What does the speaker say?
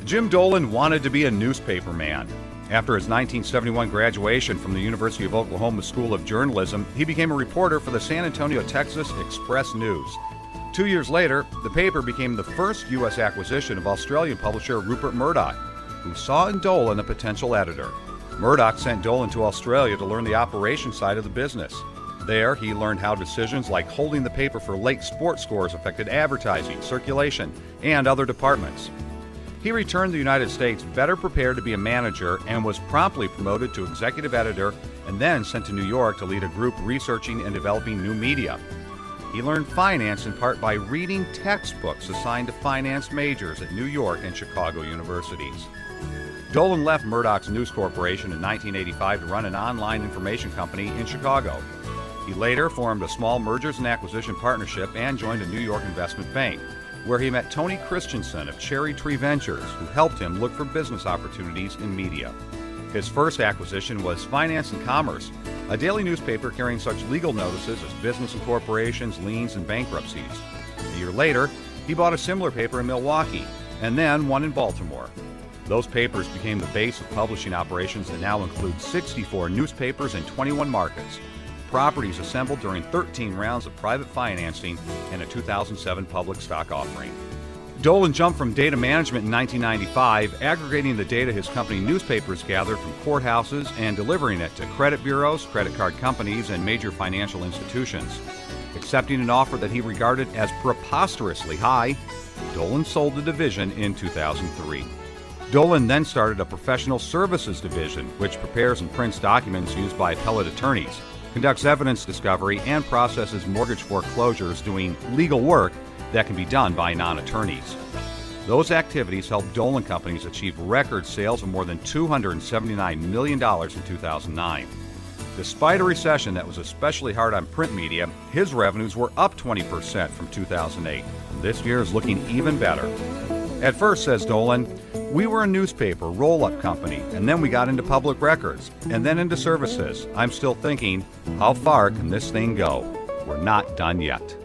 Jim Dolan wanted to be a newspaper man. After his 1971 graduation from the University of Oklahoma School of Journalism, he became a reporter for the San Antonio, Texas Express News. 2 years later, the paper became the first U.S. acquisition of Australian publisher Rupert Murdoch, who saw in Dolan a potential editor. Murdoch sent Dolan to Australia to learn the operation side of the business. There, he learned how decisions like holding the paper for late sports scores affected advertising, circulation, and other departments. He returned to the United States better prepared to be a manager and was promptly promoted to executive editor and then sent to New York to lead a group researching and developing new media. He learned finance in part by reading textbooks assigned to finance majors at New York and Chicago universities. Dolan left Murdoch's News Corporation in 1985 to run an online information company in Chicago. He later formed a small mergers and acquisition partnership and joined a New York investment bank, where he met Tony Christensen of Cherry Tree Ventures, who helped him look for business opportunities in media. His first acquisition was Finance and Commerce, a daily newspaper carrying such legal notices as business incorporations, liens, and bankruptcies. A year later, he bought a similar paper in Milwaukee, and then one in Baltimore. Those papers became the base of publishing operations that now include 64 newspapers in 21 markets, properties assembled during 13 rounds of private financing and a 2007 public stock offering. Dolan jumped from data management in 1995, aggregating the data his company newspapers gathered from courthouses and delivering it to credit bureaus, credit card companies, and major financial institutions. Accepting an offer that he regarded as preposterously high, Dolan sold the division in 2003. Dolan then started a professional services division, which prepares and prints documents used by appellate attorneys, conducts evidence discovery, and processes mortgage foreclosures, doing legal work that can be done by non-attorneys. Those activities helped Dolan companies achieve record sales of more than $279 million in 2009. Despite a recession that was especially hard on print media, his revenues were up 20% from 2008. This year is looking even better. At first, says Dolan, we were a newspaper roll-up company, and then we got into public records, and then into services. I'm still thinking, how far can this thing go? We're not done yet.